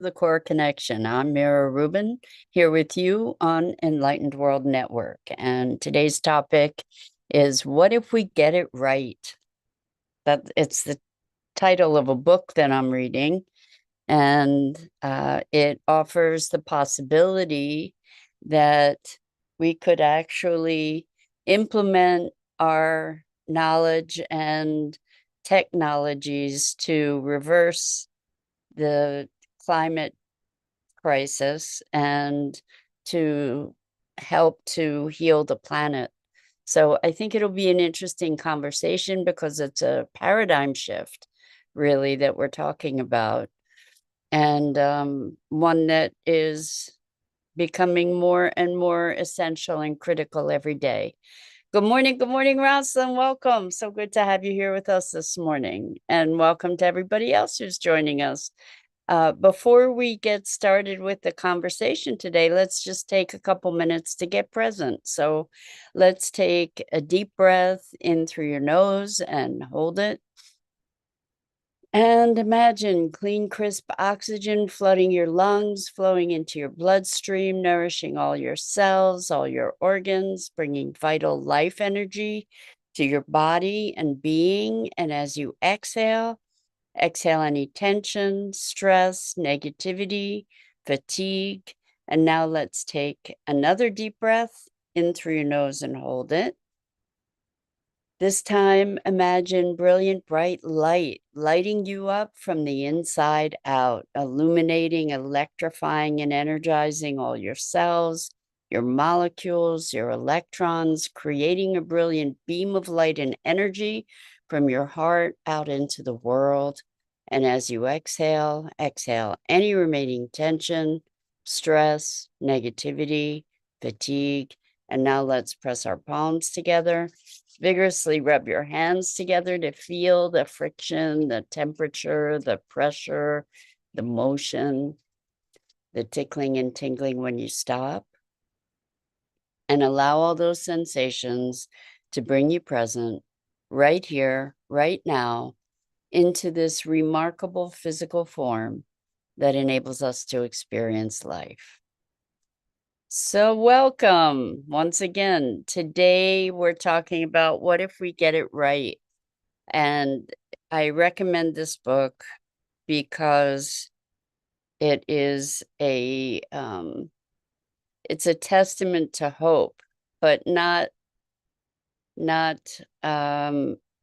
the Core Connection. I'm Mira Rubin here with you on Enlightened World Network. And today's topic is what if we get it right? That it's the title of a book that I'm reading, and it offers the possibility that we could actually implement our knowledge and technologies to reverse the climate crisis and to help to heal the planet. So I think it'll be an interesting conversation because it's a paradigm shift, really, that we're talking about, and one that is becoming more and more essential and critical every day. Good morning, Rosalind. Welcome. So good to have you here with us this morning. And welcome to everybody else who's joining us. Before we get started with the conversation today, let's just take a couple minutes to get present. So let's take a deep breath in through your nose and hold it. And imagine clean, crisp oxygen flooding your lungs, flowing into your bloodstream, nourishing all your cells, all your organs, bringing vital life energy to your body and being. And as you exhale, exhale any tension, stress, negativity, fatigue. And now let's take another deep breath in through your nose and hold it. This time, imagine brilliant, bright light lighting you up from the inside out, illuminating, electrifying, and energizing all your cells, your molecules, your electrons, creating a brilliant beam of light and energy from your heart out into the world. And as you exhale, exhale any remaining tension, stress, negativity, fatigue. And now let's press our palms together. Vigorously rub your hands together to feel the friction, the temperature, the pressure, the motion, the tickling and tingling when you stop. And allow all those sensations to bring you present right here, right now, into this remarkable physical form that enables us to experience life. So welcome once again. Today we're talking about what if we get it right? And I recommend this book because it is it's a testament to hope, but not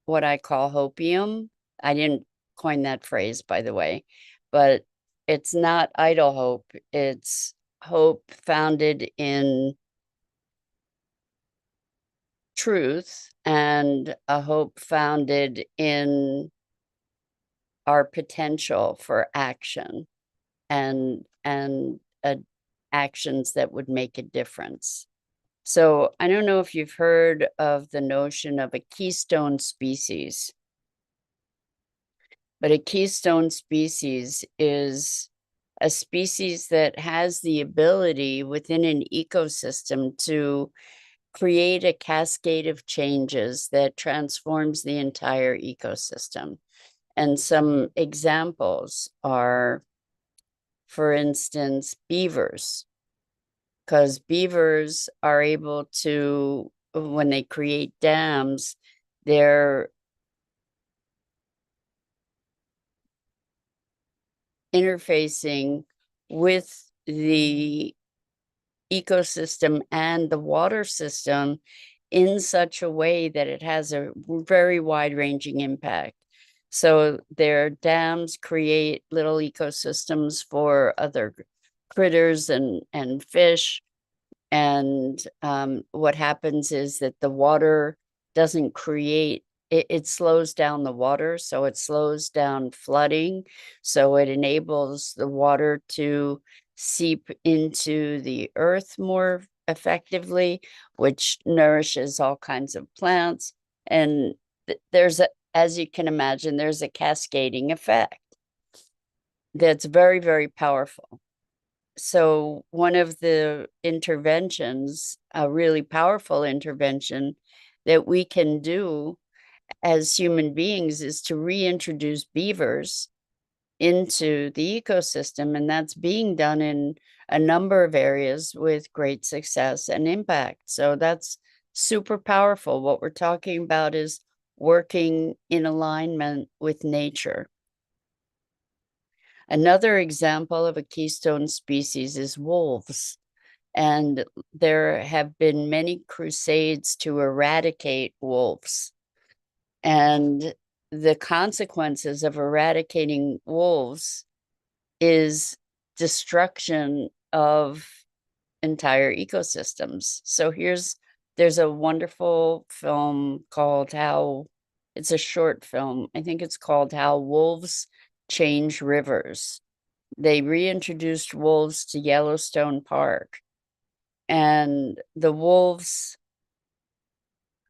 what I call hopium. I didn't coin that phrase, by the way, but it's not idle hope. It's hope founded in truth and a hope founded in our potential for action and actions that would make a difference. So I don't know if you've heard of the notion of a keystone species, but a keystone species is a species that has the ability within an ecosystem to create a cascade of changes that transforms the entire ecosystem. And some examples are, for instance, beavers, because beavers are able to, when they create dams, they're interfacing with the ecosystem and the water system in such a way that it has a very wide-ranging impact. So their dams create little ecosystems for other critters and fish. And what happens is that the water doesn't create, it slows down the water. So it slows down flooding. So it enables the water to seep into the earth more effectively, which nourishes all kinds of plants. And there's a, as you can imagine, there's a cascading effect that's very, very powerful. So one of the interventions, a really powerful intervention that we can do as human beings, is to reintroduce beavers into the ecosystem, and that's being done in a number of areas with great success and impact. So that's super powerful. What we're talking about is working in alignment with nature. Another example of a keystone species is wolves. And there have been many crusades to eradicate wolves. And the consequences of eradicating wolves is destruction of entire ecosystems. So there's a wonderful film called it's a short film. I think it's called How Wolves Change Rivers. They reintroduced wolves to Yellowstone Park, and the wolves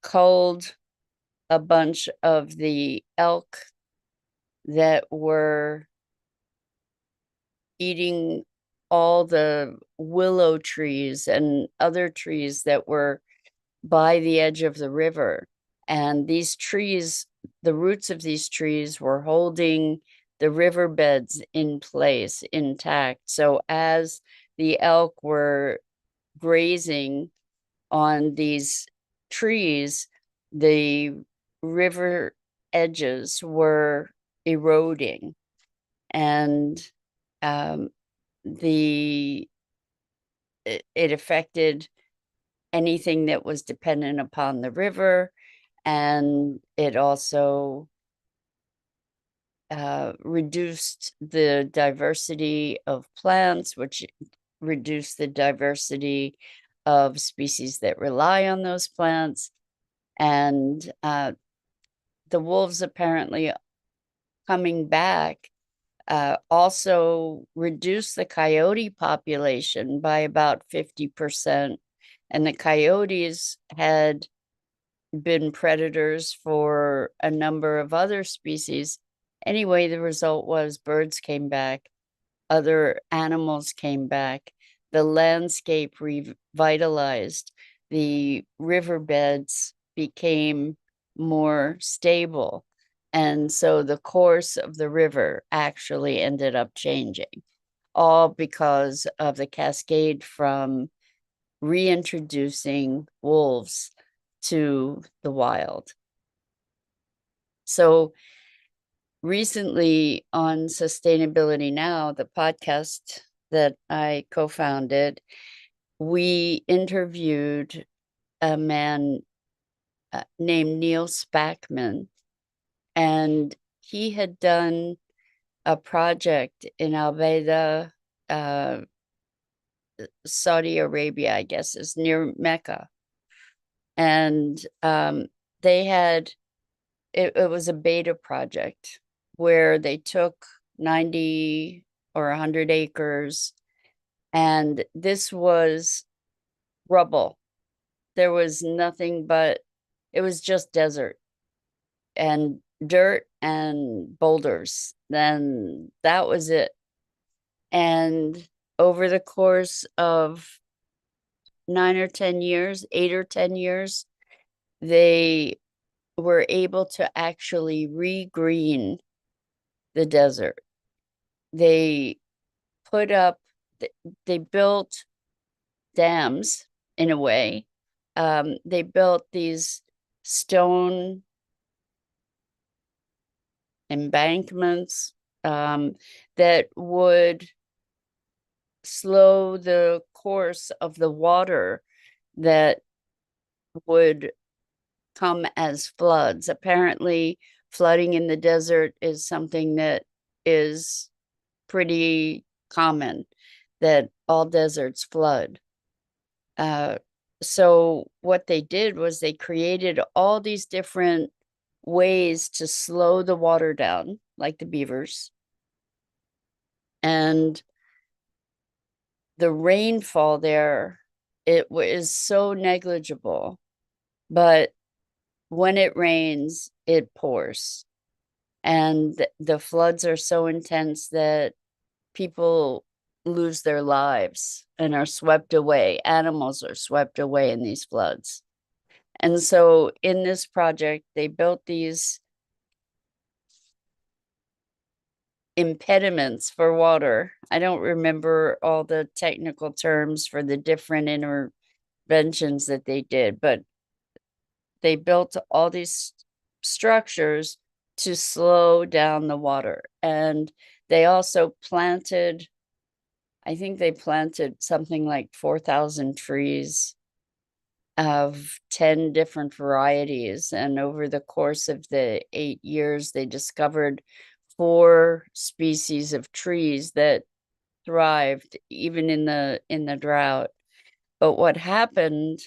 culled a bunch of the elk that were eating all the willow trees and other trees that were by the edge of the river. And these trees, the roots of these trees were holding the riverbeds in place, intact. So as the elk were grazing on these trees, the river edges were eroding, and um, the it affected anything that was dependent upon the river, and it also reduced the diversity of plants, which reduced the diversity of species that rely on those plants. And the wolves apparently coming back also reduced the coyote population by about 50%. And the coyotes had been predators for a number of other species. Anyway, the result was birds came back, other animals came back, the landscape revitalized, the riverbeds became more stable. And so the course of the river actually ended up changing, all because of the cascade from reintroducing wolves to the wild. So recently on Sustainability Now, the podcast that I co-founded, we interviewed a man named Neil Spackman, and he had done a project in Al-Baida, Saudi Arabia, I guess, is near Mecca. And they had, it was a beta project where they took 90 or 100 acres, and this was rubble. There was nothing but, it was just desert and dirt and boulders. Then that was it. And over the course of 9 or 10 years, 8 or 10 years, they were able to actually regreen the desert. They put up, they built dams in a way. They built these stone embankments that would slow the course of the water that would come as floods. Apparently, flooding in the desert is something that is pretty common, that all deserts flood. So what they did was they created all these different ways to slow the water down, like the beavers. And the rainfall there, it was so negligible, but when it rains, it pours. And the floods are so intense that people lose their lives and are swept away. Animals are swept away in these floods. And so in this project, they built these impediments for water. I don't remember all the technical terms for the different interventions that they did, but they built all these structures to slow down the water. And they also planted, I think they planted something like 4,000 trees of 10 different varieties. And over the course of the 8 years, they discovered 4 species of trees that thrived even in the drought. But what happened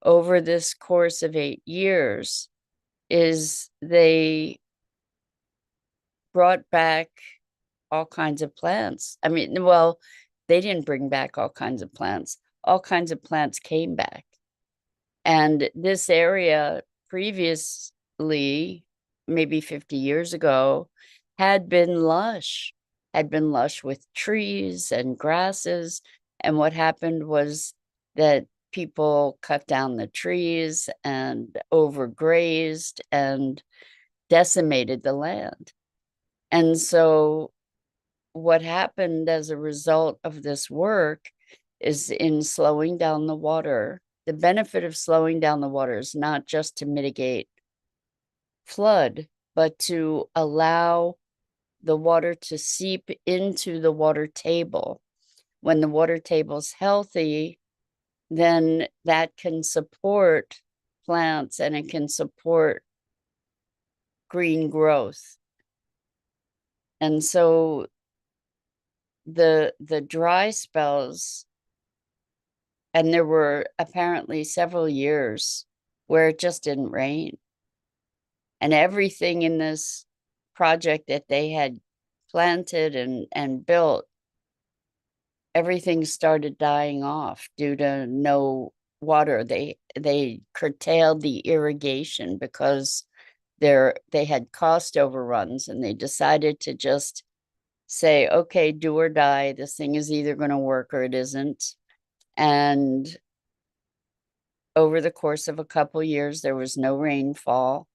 over this course of 8 years is they brought back all kinds of plants. I mean, well, they didn't bring back all kinds of plants. All kinds of plants came back. And this area previously, maybe 50 years ago, had been lush, with trees and grasses. And what happened was that people cut down the trees and overgrazed and decimated the land. And so what happened as a result of this work is in slowing down the water. The benefit of slowing down the water is not just to mitigate flood, but to allow the water to seep into the water table. When the water table's healthy, then that can support plants and it can support green growth. And so the dry spells, and there were apparently several years where it just didn't rain. And everything in this project that they had planted and built, everything started dying off due to no water. They curtailed the irrigation because they had cost overruns, and they decided to just say, okay, do or die. This thing is either going to work or it isn't. And over the course of a couple years, there was no rainfall,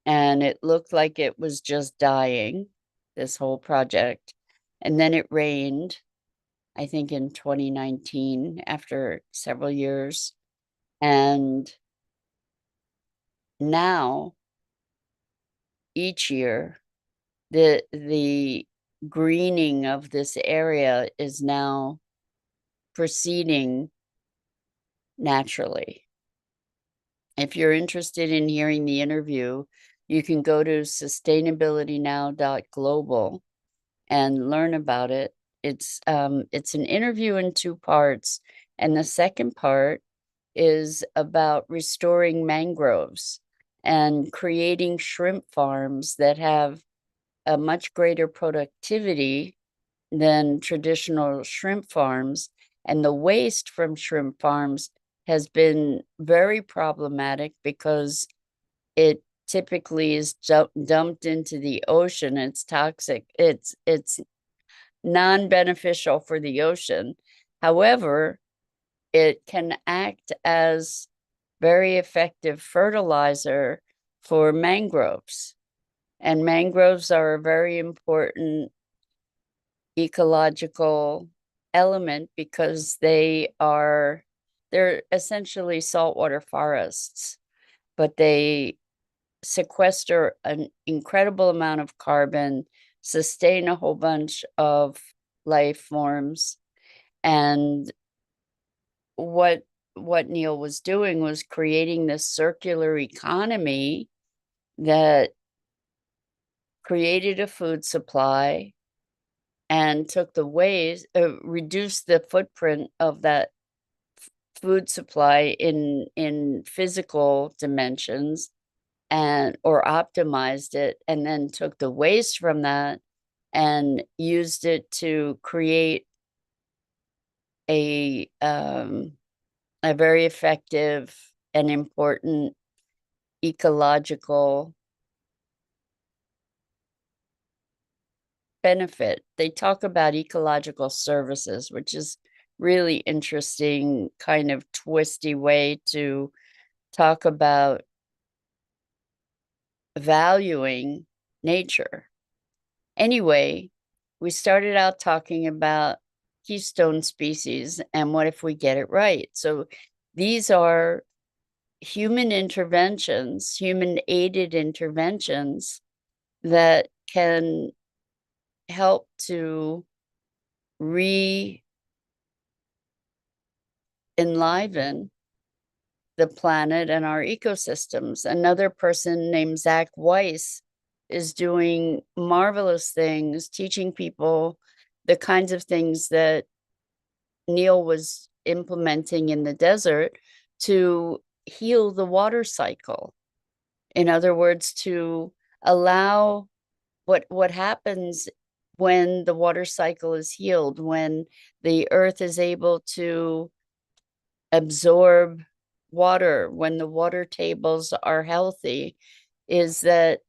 and it looked like it was just dying, this whole project. And then it rained, I think in 2019, after several years. And now, each year, the greening of this area is now proceeding naturally. If you're interested in hearing the interview, you can go to sustainabilitynow.global and learn about it. It's an interview in 2 parts, and the second part is about restoring mangroves and creating shrimp farms that have a much greater productivity than traditional shrimp farms. And the waste from shrimp farms has been very problematic because it typically is dumped into the ocean. It's toxic. It's non-beneficial for the ocean. However, it can act as very effective fertilizer for mangroves. And mangroves are a very important ecological element because they're essentially saltwater forests, but they sequester an incredible amount of carbon, sustain a whole bunch of life forms. And what Neil was doing was creating this circular economy that created a food supply and took the waste, reduced the footprint of that food supply in physical dimensions, and or optimized it, and then took the waste from that and used it to create a very effective and important ecological benefit. They talk about ecological services, which is really interesting, kind of twisty way to talk about valuing nature. Anyway, we started out talking about keystone species and what if we get it right. So these are human interventions, human aided interventions that can help to enliven the planet and our ecosystems. Another person named Zach Weiss is doing marvelous things, teaching people the kinds of things that Neil was implementing in the desert to heal the water cycle. In other words, to allow what happens when the water cycle is healed, when the earth is able to absorb water, when the water tables are healthy, is that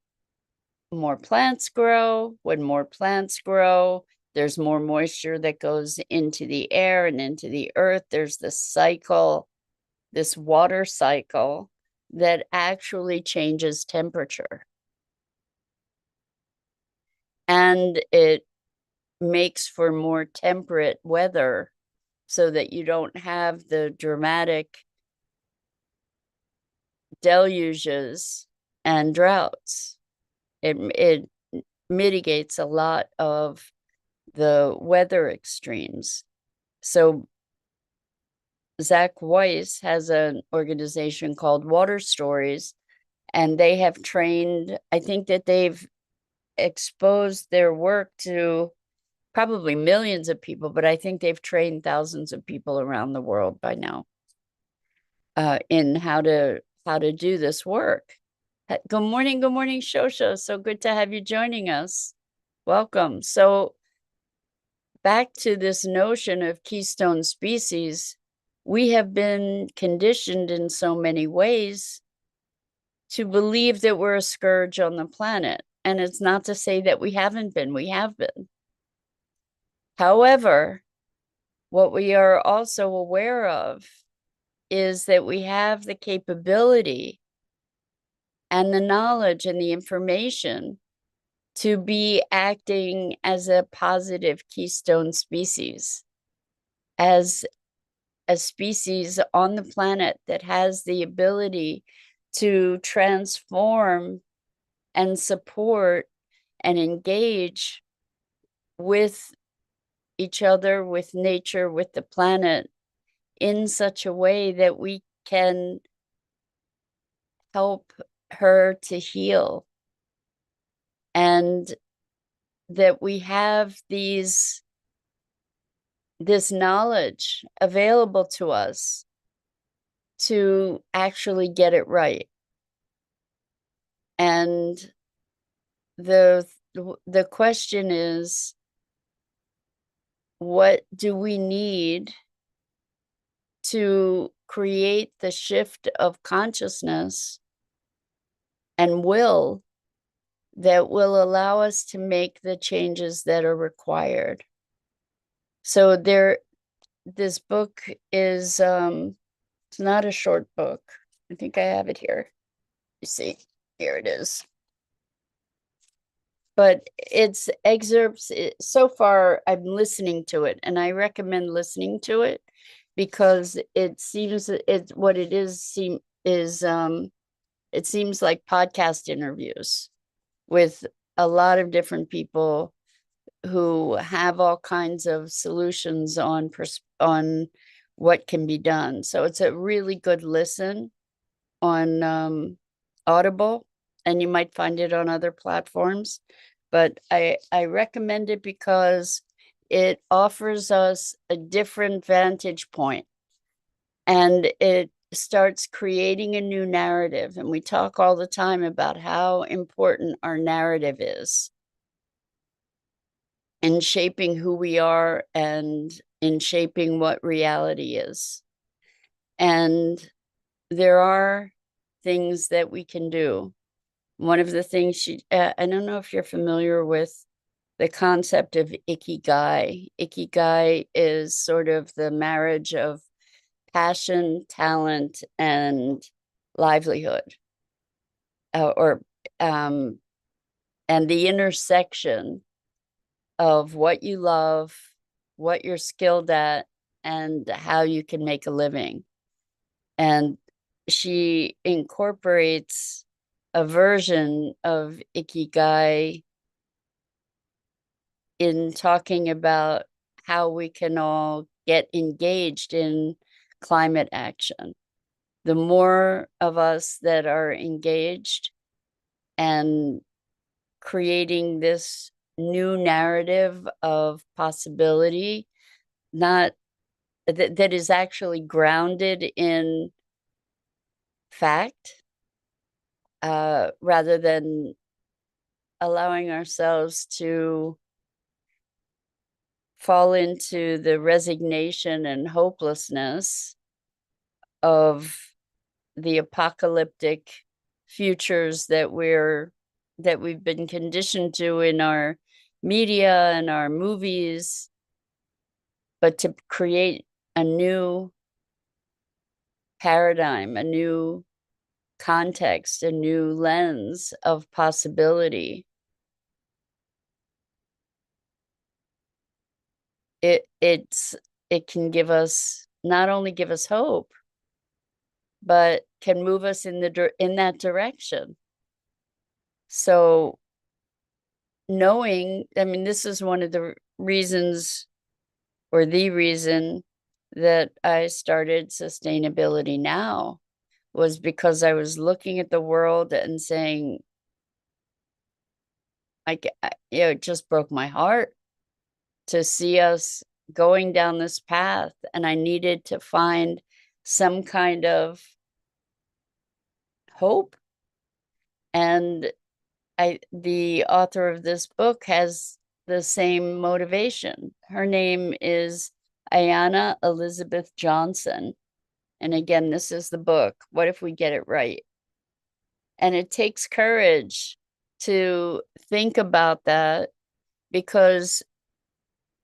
more plants grow. When more plants grow, there's more moisture that goes into the air and into the earth. There's this cycle, this water cycle that actually changes temperature. And it makes for more temperate weather so that you don't have the dramatic deluges and droughts. It mitigates a lot of the weather extremes. So Zach Weiss has an organization called Water Stories, and they have trained, I think that they've exposed their work to probably millions of people, but I think they've trained thousands of people around the world by now in how to do this work. Good morning, Shosha. So good to have you joining us. Welcome. So back to this notion of keystone species, we have been conditioned in so many ways to believe that we're a scourge on the planet. And it's not to say that we haven't been, we have been. However, what we are also aware of is that we have the capability and the knowledge and the information to be acting as a positive keystone species, as a species on the planet that has the ability to transform and support and engage with each other, with nature, with the planet in such a way that we can help her to heal, and that we have this knowledge available to us to actually get it right. And the question is, what do we need to create the shift of consciousness and will that will allow us to make the changes that are required? So this book is it's not a short book. I think I have it here. You see, here it is. But it's excerpts. So far, I'm listening to it, and I recommend listening to it because it seems what it is it seems like podcast interviews with a lot of different people who have all kinds of solutions on what can be done. So it's a really good listen on Audible, and you might find it on other platforms. But I recommend it because it offers us a different vantage point, and it starts creating a new narrative. And we talk all the time about how important our narrative is in shaping who we are and in shaping what reality is. And there are things that we can do. One of the things I don't know if you're familiar with the concept of ikigai. Ikigai is sort of the marriage of passion, talent, and livelihood, and the intersection of what you love, what you're skilled at, and how you can make a living. And she incorporates a version of Ikigai in talking about how we can all get engaged in climate action. The more of us that are engaged and creating this new narrative of possibility, not that is actually grounded in fact, rather than allowing ourselves to fall into the resignation and hopelessness of the apocalyptic futures that we've been conditioned to in our media and our movies, but to create a new paradigm, a new context, a new lens of possibility. It can give us, not only give us hope, but can move us in that direction. So knowing, I mean, this is one of the reasons, or the reason, that I started Sustainability Now, was because I was looking at the world and saying, it just broke my heart to see us going down this path, and I needed to find some kind of hope. And the author of this book has the same motivation. Her name is Ayanna Elizabeth Johnson. And again, this is the book, What If We Get It Right? And it takes courage to think about that, because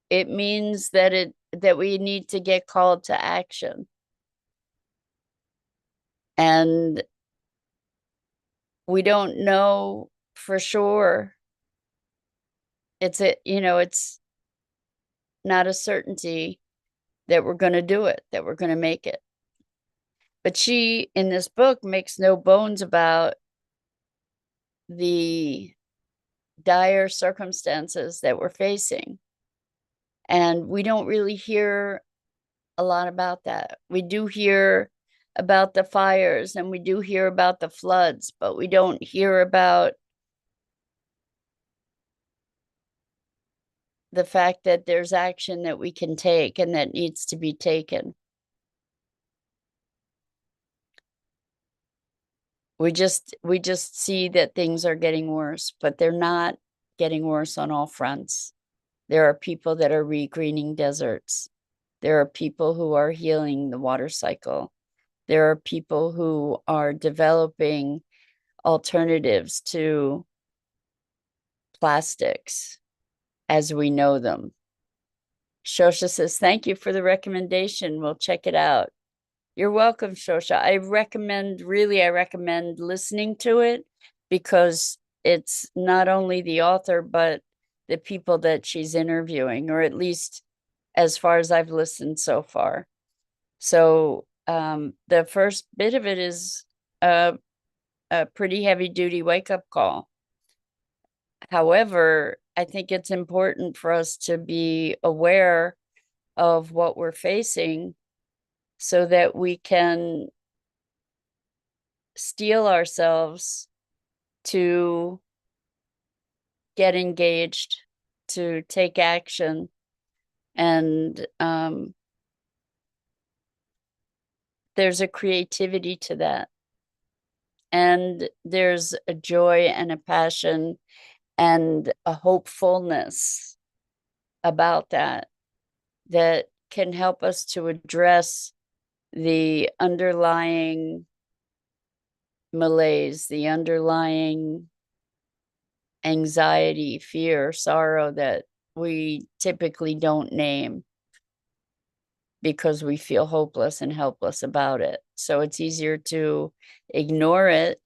it means that we need to get called to action. And we don't know for sure. It's not a certainty that we're going to do it, that we're going to make it. But she, in this book, makes no bones about the dire circumstances that we're facing. And we don't really hear a lot about that. We do hear about the fires and we do hear about the floods, but we don't hear about the fact that there's action that we can take and that needs to be taken. We just see that things are getting worse, but they're not getting worse on all fronts. There are people that are regreening deserts. There are people who are healing the water cycle. There are people who are developing alternatives to plastics as we know them. Shosha says, thank you for the recommendation. We'll check it out. You're welcome, Shosha. I recommend listening to it, because it's not only the author, but the people that she's interviewing, or at least as far as I've listened so far. So the first bit of it is a pretty heavy duty wake-up call. However, I think it's important for us to be aware of what we're facing so that we can steel ourselves to get engaged, to take action. And there's a creativity to that. And there's a joy and a passion and a hopefulness about that can help us to address the underlying malaise, the underlying anxiety, fear, sorrow that we typically don't name because we feel hopeless and helpless about it. So it's easier to ignore it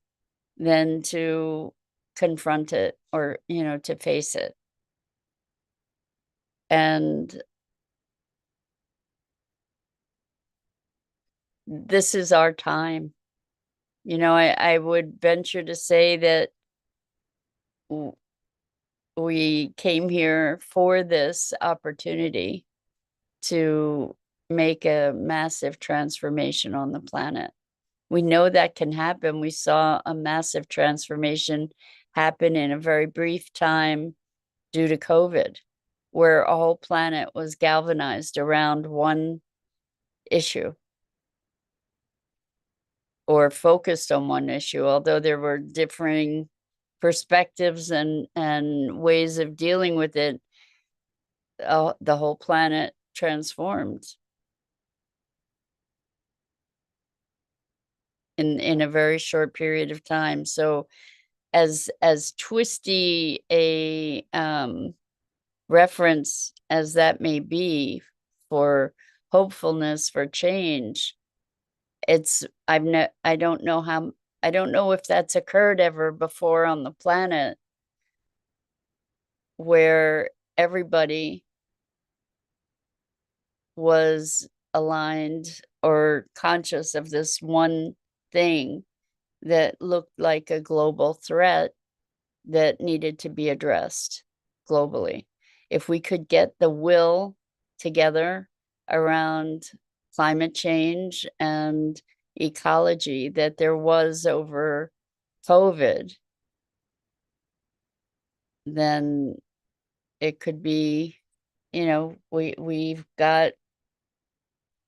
than to confront it, or, to face it. And this is our time. I would venture to say that we came here for this opportunity to make a massive transformation on the planet. We know that can happen. We saw a massive transformation happen in a very brief time due to COVID, where a whole planet was galvanized around one issue or focused on one issue, although there were differing perspectives and ways of dealing with it. The whole planet transformed in a very short period of time. So as twisty a reference as that may be for hopefulness for change, I don't know if that's occurred ever before on the planet where everybody was aligned or conscious of this one thing that looked like a global threat that needed to be addressed globally. If we could get the will together around climate change and ecology that there was over COVID, then it could be, we've got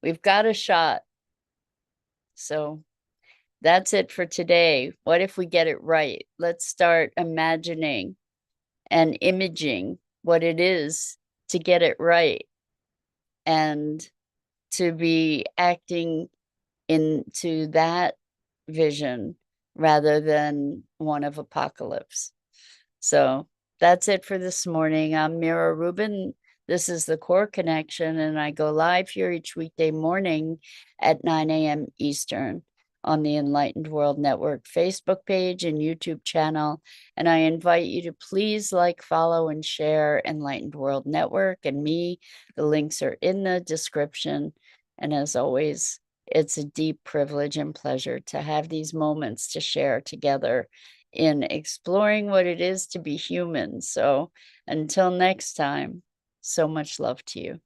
a shot. So that's it for today. What if we get it right? Let's start imagining and imaging what it is to get it right and to be acting into that vision rather than one of apocalypse. So that's it for this morning. I'm Mira Rubin. This is the Core Connection, and I go live here each weekday morning at 9 a.m. Eastern on the Enlightened World Network Facebook page and YouTube channel. And I invite you to please like, follow, and share Enlightened World Network and me. The links are in the description. And as always, it's a deep privilege and pleasure to have these moments to share together in exploring what it is to be human. So until next time, so much love to you.